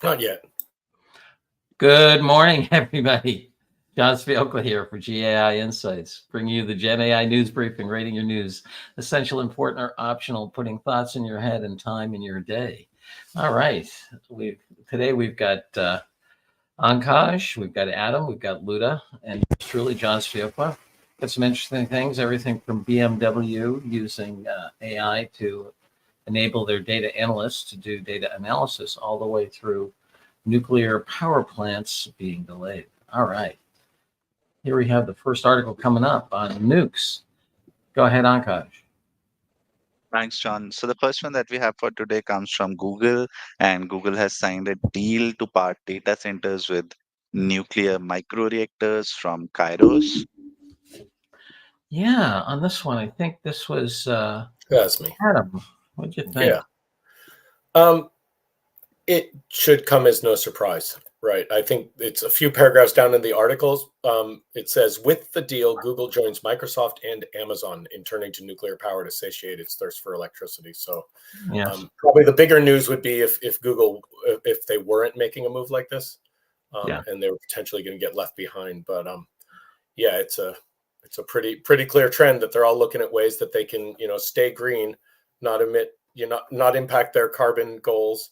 Not yet. Good morning, everybody. John Spielka here for GAI Insights, bringing you the GenAI news briefing, rating your news, essential, important, or optional, putting thoughts in your head and time in your day. All right, today we've got Ankash, we've got Adam, we've got Luda, and truly John Spielka. Got some interesting things, everything from BMW using AI to enable their data analysts to do data analysis, all the way through nuclear power plants being delayed. All right. Here we have the first article coming up on nukes. Go ahead, Ankash. Thanks, John. So the first one that we have for today comes from Google, and Google has signed a deal to part data centers with nuclear micro-reactors from Kairos. Yeah, on this one, I think this was That's me. Adam. What'd you think? Yeah. It should come as no surprise, right? I think it's a few paragraphs down in the articles. It says, with the deal, Google joins Microsoft and Amazon in turning to nuclear power to satiate its thirst for electricity. So Yes. probably the bigger news would be if Google, if they weren't making a move like this, and they were potentially going to get left behind. But yeah, it's a pretty clear trend that they're all looking at ways that they can, stay green, not emit, not impact their carbon goals.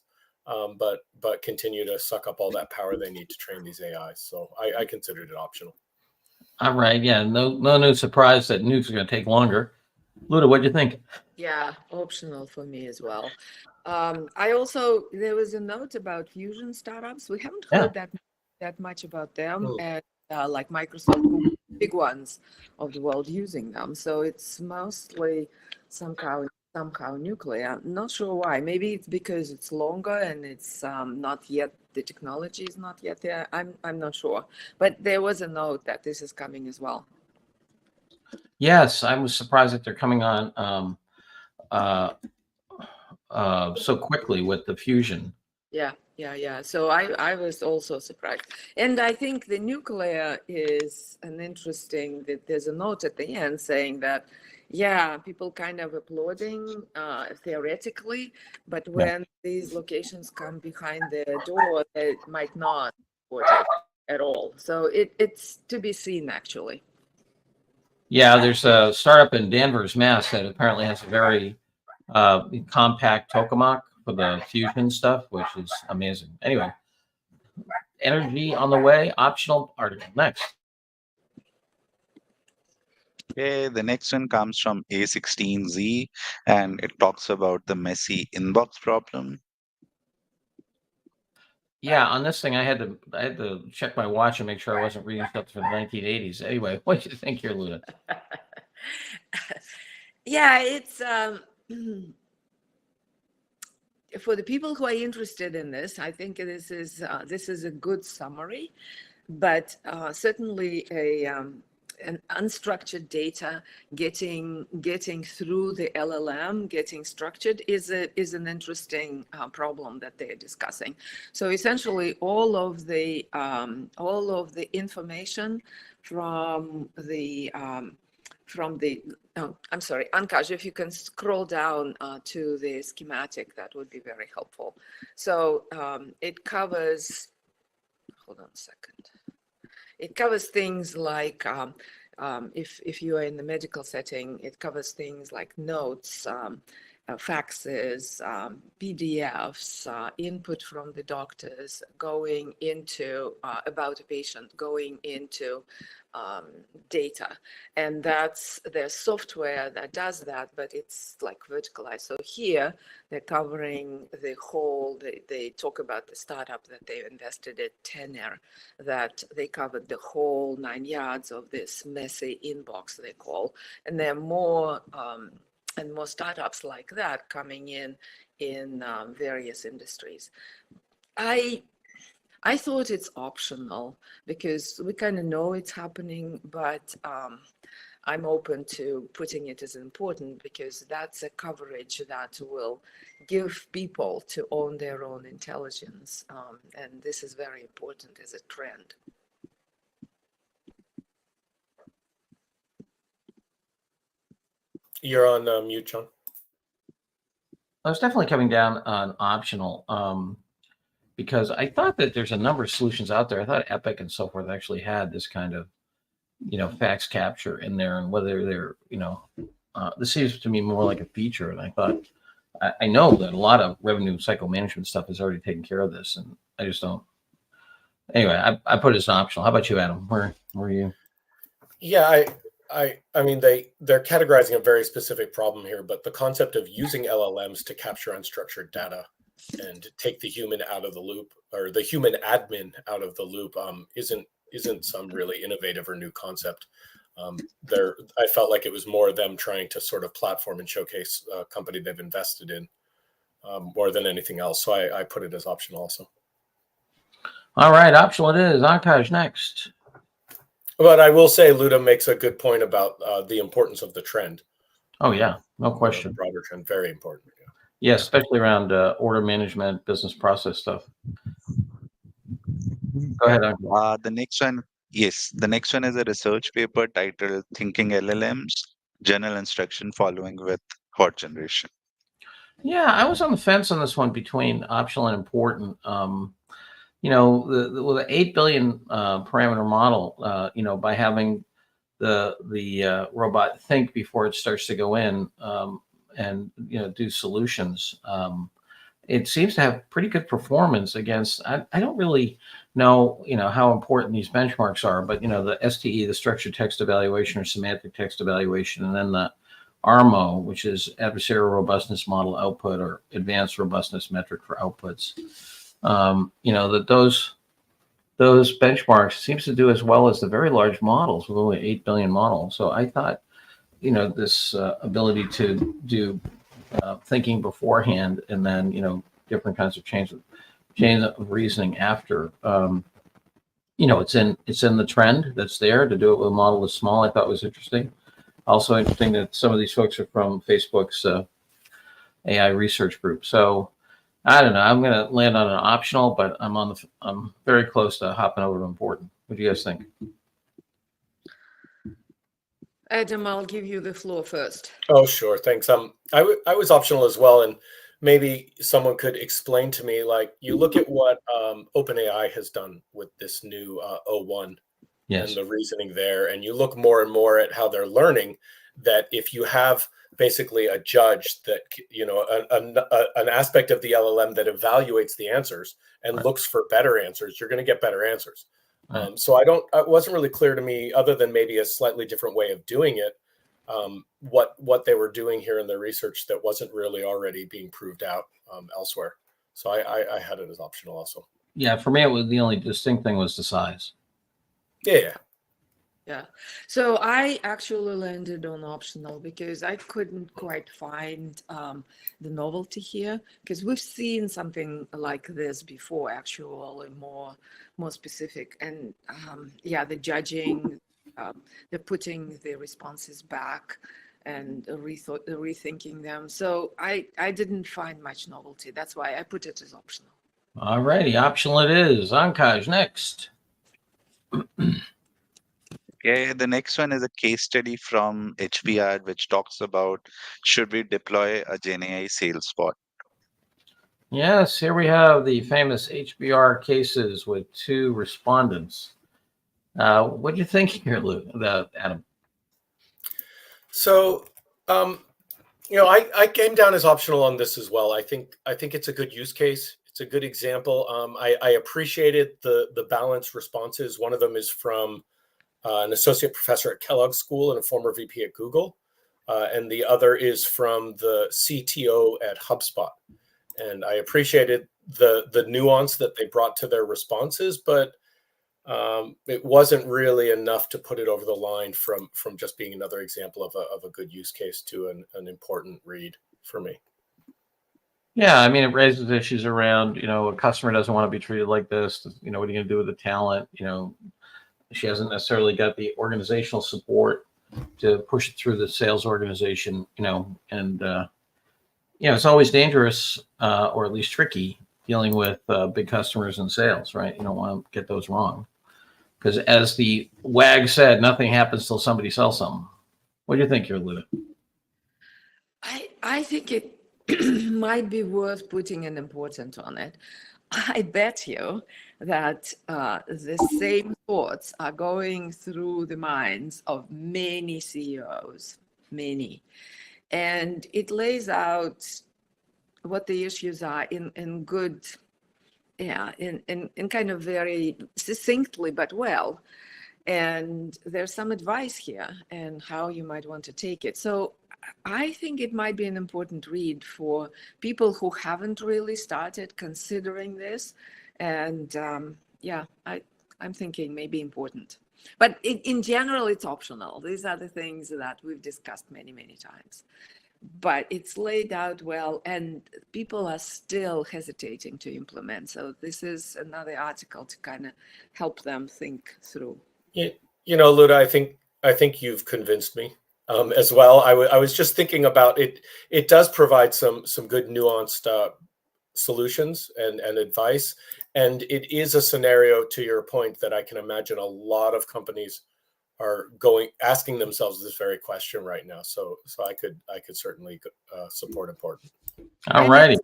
But continue to suck up all that power they need to train these AIs. So I considered it optional. All right. Yeah. No surprise that nukes are going to take longer. Luda, what'd you think? Yeah, optional for me as well. There was a note about fusion startups. We haven't heard that much about them, and like Microsoft, Google, big ones of the world using them. So it's mostly somehow nuclear. Not sure why. Maybe it's because it's longer and it's not yet, the technology is not yet there. I'm not sure. But there was a note that this is coming as well. Yes, I was surprised that they're coming on so quickly with the fusion. Yeah. So I was also surprised. And I think the nuclear is an interesting, that there's a note at the end saying that, yeah, people kind of applauding theoretically, but when these locations come behind the door, they might not support it at all. So it's to be seen, actually. Yeah, there's a startup in Danvers, Mass. that apparently has a very compact tokamak for the fusion stuff, which is amazing. Anyway, energy on the way, optional article. Next. Okay, the next one comes from A16Z, and it talks about the Messi inbox problem. Yeah, on this thing, I had to check my watch and make sure I wasn't reading stuff from the 1980s. Anyway, what do you think here, Luda? Yeah, it's for the people who are interested in this, I think this is a good summary, but certainly an unstructured data getting through the LLM, getting structured is an interesting problem that they're discussing. So essentially, all of the information from the I'm sorry, Ankash, if you can scroll down to the schematic, that would be very helpful. So it covers, hold on a second. It covers things like, if you are in the medical setting, it covers things like notes, faxes, PDFs, input from the doctors going into, about a patient, going into data. And that's their software that does that, but it's like verticalized. So here they're covering the whole, they talk about the startup that they invested at Tenor, that they covered the whole 9 yards of this Messi inbox, they call. And there are more and more startups like that coming in various industries. I thought it's optional because we kind of know it's happening, but I'm open to putting it as important because that's a coverage that will give people to own their own intelligence. And this is very important as a trend. You're on mute, John. I was definitely coming down on optional. because I thought that there's a number of solutions out there. I thought Epic and so forth actually had this kind of, fax capture in there, and whether they're, this seems to me more like a feature. And I thought, I know that a lot of revenue cycle management stuff is already taken care of this, and I just don't. Anyway, I put it as optional. How about you, Adam? Where are you? Yeah, I mean, they're categorizing a very specific problem here, but the concept of using LLMs to capture unstructured data and take the human out of the loop, or the human admin out of the loop, isn't some really innovative or new concept. I felt like it was more them trying to sort of platform and showcase a company they've invested in more than anything else. So I put it as optional also. All right, optional it is. Akash, next. But I will say Luda makes a good point about the importance of the trend. Oh, yeah, no question. Broader trend, very important. Yeah, especially around order management, business process stuff. Go ahead, Akash. The next one, yes, the next one is a research paper titled Thinking LLMs, General Instruction Following with Hot Generation. Yeah, I was on the fence on this one between optional and important. The 8 billion parameter model, by having the robot think before it starts to go in and do solutions, it seems to have pretty good performance against. I don't really know how important these benchmarks are, but the STE, the structured text evaluation or semantic text evaluation, and then the ARMO, which is adversarial robustness model output or advanced robustness metric for outputs. That those benchmarks seems to do as well as the very large models with only 8 billion models. So I thought, this ability to do thinking beforehand and then, different kinds of chains of reasoning after, it's in the trend that's there to do it with a model that's small. I thought was interesting. Also interesting that some of these folks are from Facebook's AI research group. So I don't know. I'm going to land on an optional, but I'm very close to hopping over to important. What do you guys think? Adam, I'll give you the floor first. Oh, sure. Thanks. I was optional as well, and maybe someone could explain to me, like, you look at what OpenAI has done with this new O1 Yes. and the reasoning there, and you look more and more at how they're learning that if you have basically a judge that, an aspect of the LLM that evaluates the answers and Right. looks for better answers, you're going to get better answers. Right. So it wasn't really clear to me, other than maybe a slightly different way of doing it, what they were doing here in their research that wasn't really already being proved out elsewhere. So I had it as optional also. Yeah, for me, it was the only distinct thing was the size. Yeah. So I actually landed on optional because I couldn't quite find the novelty here, because we've seen something like this before, actually more specific. And the judging, they're putting the responses back and rethinking them. So I didn't find much novelty. That's why I put it as optional. All righty, optional it is. Ankaj, next. Okay, the next one is a case study from HBR, which talks about should we deploy a GenAI Salesbot. Yes, here we have the famous HBR cases with 2 respondents. What do you think here, Adam? So, I came down as optional on this as well. I think it's a good use case. It's a good example. I appreciated the balanced responses. One of them is from an associate professor at Kellogg School and a former VP at Google. And the other is from the CTO at HubSpot. And I appreciated the nuance that they brought to their responses, but it wasn't really enough to put it over the line from just being another example of a good use case to an important read for me. Yeah, I mean, it raises issues around, a customer doesn't want to be treated like this. What are you going to do with the talent? She hasn't necessarily got the organizational support to push it through the sales organization, and it's always dangerous, or at least tricky, dealing with big customers and sales, right? You don't want to get those wrong. Because as the WAG said, nothing happens till somebody sells something. What do you think here, Luda? I think it might be worth putting an important on it. I bet you that the same thoughts are going through the minds of many CEOs, many. And it lays out what the issues are in good, in kind of very succinctly, but well. And there's some advice here and how you might want to take it. So I think it might be an important read for people who haven't really started considering this. And I'm thinking maybe important. But in general, it's optional. These are the things that we've discussed many, many times. But it's laid out well, and people are still hesitating to implement. So this is another article to kind of help them think through. Luda, I think you've convinced me as well. I was just thinking about it. It does provide some good nuanced solutions and advice, and it is a scenario, to your point, that I can imagine a lot of companies are asking themselves this very question right now. So I could certainly support important. All righty.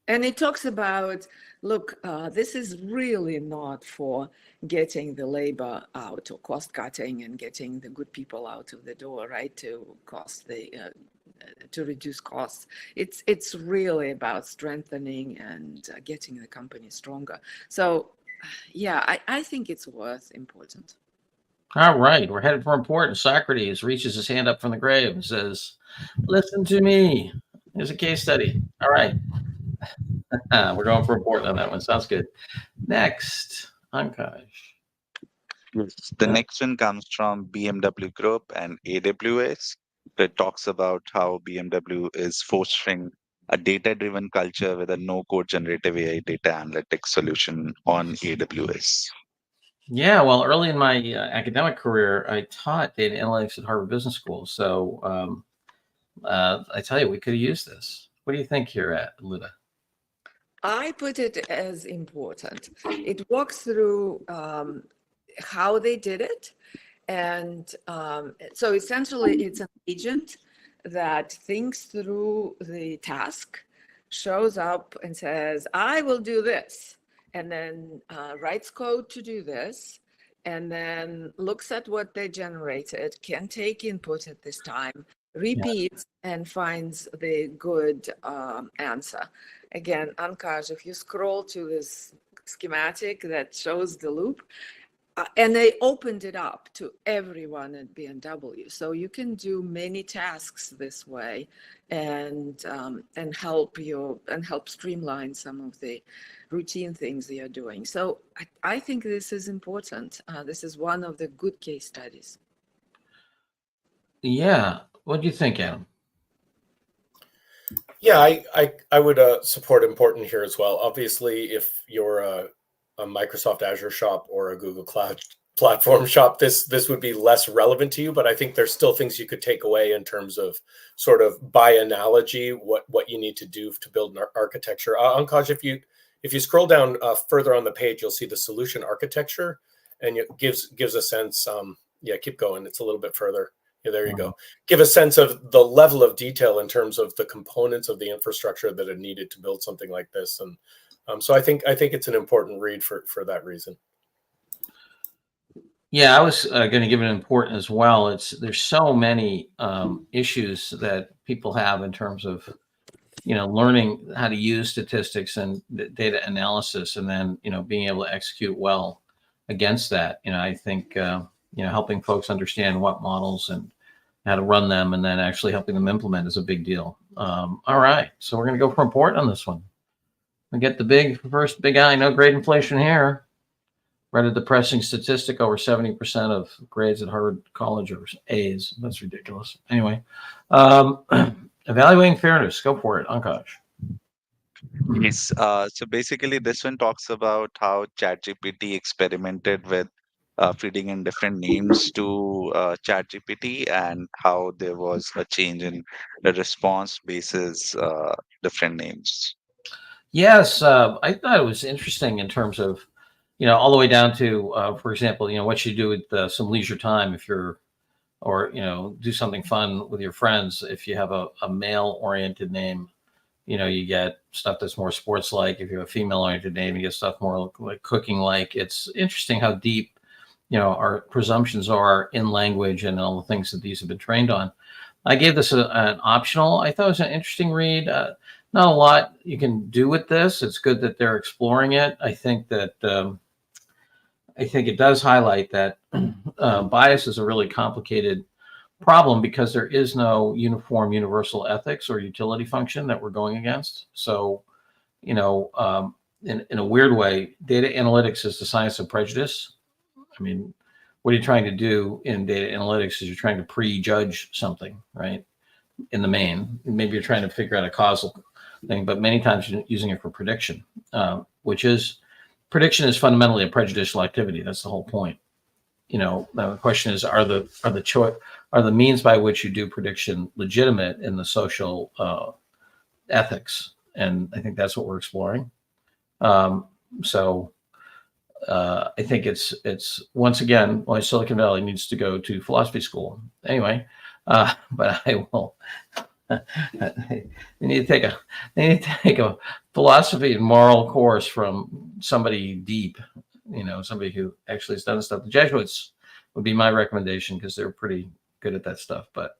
And it talks about, look, this is really not for getting the labor out or cost cutting and getting the good people out of the door, right? To reduce costs. It's really about strengthening and getting the company stronger. So, yeah, I think it's important. All right, we're headed for important. Socrates reaches his hand up from the grave and says, "Listen to me." Here's a case study. All right. We're going for important on that one. Sounds good. Next, Ankash. Yes. The next one comes from BMW Group and AWS. It talks about how BMW is fostering a data-driven culture with a no-code generative AI data analytics solution on AWS. Yeah, well, early in my academic career, I taught data analytics at Harvard Business School. So I tell you, we could have used this. What do you think here, Luda? I put it as important. It walks through how they did it. And so essentially, it's an agent that thinks through the task, shows up and says, I will do this, and then writes code to do this, and then looks at what they generated, can take input at this time, repeats, and finds the good answer. Again, Ankash, if you scroll to this schematic that shows the loop, and they opened it up to everyone at BMW, so you can do many tasks this way, and help streamline some of the routine things you're doing. So I think this is important. This is one of the good case studies. Yeah, what do you think, Adam? Yeah, I would support important here as well. Obviously, if you're a Microsoft Azure shop or a Google Cloud platform shop, this would be less relevant to you. But I think there's still things you could take away in terms of sort of by analogy what you need to do to build an architecture. Ankash, if you scroll down further on the page, you'll see the solution architecture, and it gives a sense. Yeah, keep going. It's a little bit further. Yeah, there you go. Give a sense of the level of detail in terms of the components of the infrastructure that are needed to build something like this. And so I think it's an important read for that reason. Yeah, I was going to give it important as well. There's so many issues that people have in terms of learning how to use statistics and data analysis, and then being able to execute well against that. I think helping folks understand what models and how to run them, and then actually helping them implement is a big deal. All right, so we're going to go for important on this one. We get the first big eye, no grade inflation here. Read a depressing statistic, over 70% of grades at Harvard College are A's. That's ridiculous. Anyway, evaluating fairness, go for it, Ankash. Yes. So basically, this one talks about how ChatGPT experimented with feeding in different names to ChatGPT, and how there was a change in the response basis different names. Yes, I thought it was interesting in terms of, all the way down to, for example, what you do with some leisure time if you're, or, do something fun with your friends if you have a male-oriented name you get stuff that's more sports-like. If you have a female-oriented name, you get stuff more like cooking-like. It's interesting how deep, our presumptions are in language and all the things that these have been trained on. I gave this an optional. I thought it was an interesting read. Not a lot you can do with this. It's good that they're exploring it. I think that it does highlight that bias is a really complicated problem because there is no uniform universal ethics or utility function that we're going against. So, in a weird way, data analytics is the science of prejudice. I mean, what are you trying to do in data analytics is you're trying to prejudge something, right? In the main, maybe you're trying to figure out a causal thing, but many times you're using it for prediction, prediction is fundamentally a prejudicial activity. That's the whole point. Now the question is, are the means by which you do prediction legitimate in the social ethics? And I think that's what we're exploring. I think it's once again why Silicon Valley needs to go to philosophy school. Anyway, but I will. They need to take a philosophy and moral course from somebody deep, somebody who actually has done stuff. The Jesuits would be my recommendation because they're pretty good at that stuff. But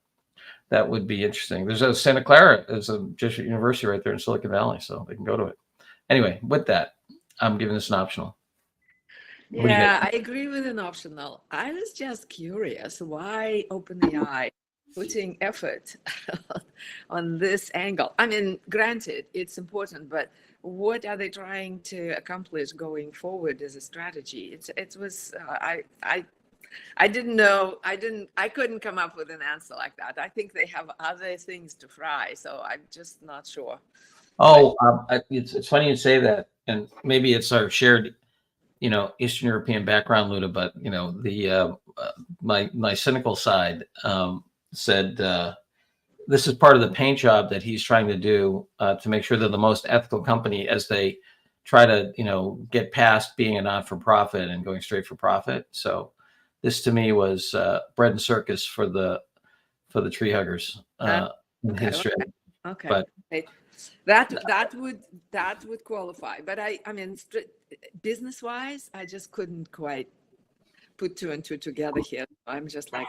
that would be interesting. There's a Santa Clara, there's a Jesuit university right there in Silicon Valley, so they can go to it. Anyway, with that, I'm giving this an optional. Yeah, I agree with an optional. I was just curious why OpenAI putting effort on this angle. I mean, granted, it's important, but what are they trying to accomplish going forward as a strategy? I didn't know. I couldn't come up with an answer like that. I think they have other things to fry, so I'm just not sure. It's funny you say that, and maybe it's our shared, Eastern European background, Luda. But my cynical side said this is part of the paint job that he's trying to do to make sure they're the most ethical company as they try to, get past being a not-for-profit and going straight for profit. So this to me was bread and circus for the tree huggers in history. Okay. But that would qualify. But I mean, business-wise, I just couldn't quite put two and two together here. I'm just like,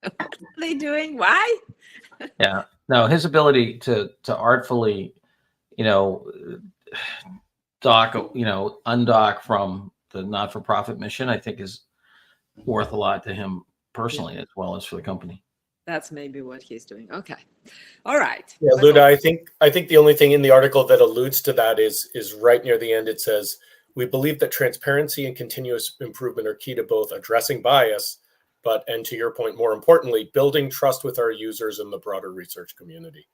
what are they doing? Why? Yeah. No, his ability to artfully, undock from the not-for-profit mission, I think is worth a lot to him personally, as well as for the company. That's maybe what he's doing. Okay. All right. Yeah, Luda, I think the only thing in the article that alludes to that is right near the end. It says, we believe that transparency and continuous improvement are key to both addressing bias, and to your point, more importantly, building trust with our users and the broader research community.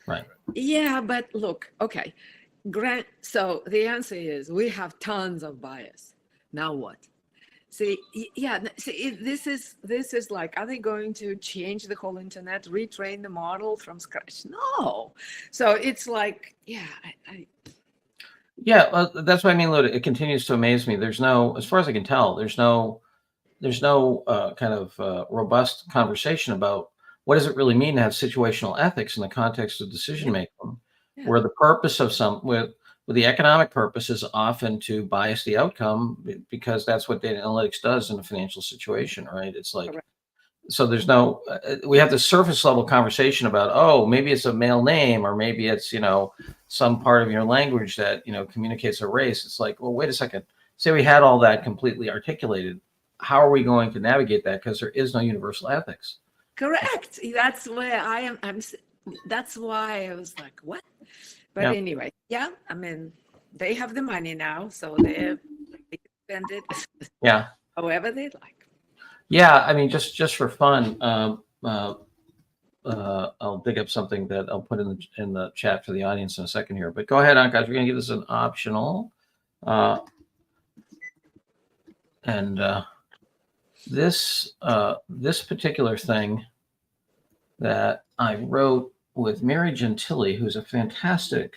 Right. Yeah, but look, okay. So the answer is we have tons of bias. Now what? See, this is like, are they going to change the whole internet, retrain the model from scratch? No. So it's like, yeah, Yeah, well, that's what I mean, Luda. It continues to amaze me. There's no, as far as I can tell, there's no kind of robust conversation about what does it really mean to have situational ethics in the context of decision making, where the purpose of the economic purpose is often to bias the outcome because that's what data analytics does in a financial situation, right? It's like, so there's no, we have this surface level conversation about, oh, maybe it's a male name, or maybe it's, some part of your language that, communicates a race. It's like, well, wait a second. Say we had all that completely articulated. How are we going to navigate that? Because there is no universal ethics. Correct. That's where I am. That's why I was like, what? But anyway, I mean, they have the money now, so they can spend it however they like. Yeah, I mean, just for fun, I'll dig up something that I'll put in the chat for the audience in a second here. But go ahead, guys. We're going to give this an optional. This particular thing that I wrote with Mary Gentile, who's a fantastic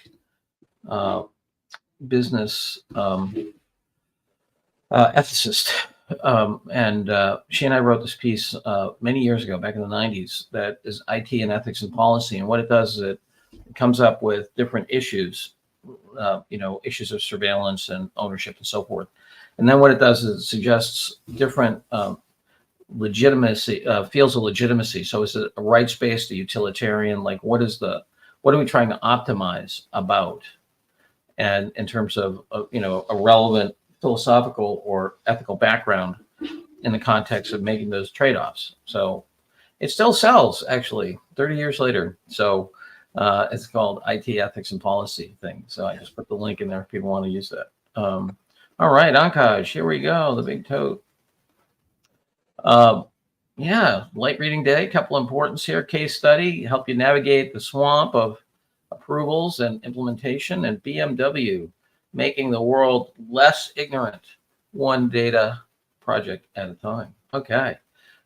business ethicist. She and I wrote this piece many years ago, back in the 90s, that is IT and ethics and policy. And what it does is comes up with different issues, issues of surveillance and ownership and so forth. And then what it does is it suggests different legitimacy, fields of legitimacy. So is it a rights-based, a utilitarian? Like what are we trying to optimize about? And in terms of, a relevant philosophical or ethical background in the context of making those trade-offs. So it still sells, actually, 30 years later. So it's called IT Ethics and Policy thing. So I just put the link in there if people want to use that. All right, Ankaj, here we go, the big tote. Light reading day, couple importance here. Case study, help you navigate the swamp of approvals and implementation, and BMW making the world less ignorant, one data project at a time. Okay,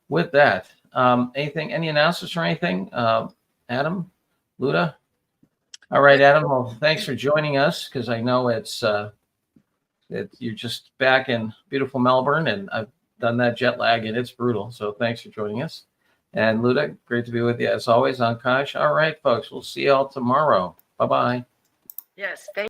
with that, any announcements or anything? Adam, Luda? All right, Adam, well, thanks for joining us, because I know you're just back in beautiful Melbourne, and I've done that jet lag, and it's brutal. So thanks for joining us. And Luda, great to be with you as always. Ankaj. All right, folks, we'll see you all tomorrow. Bye-bye. Yes, thank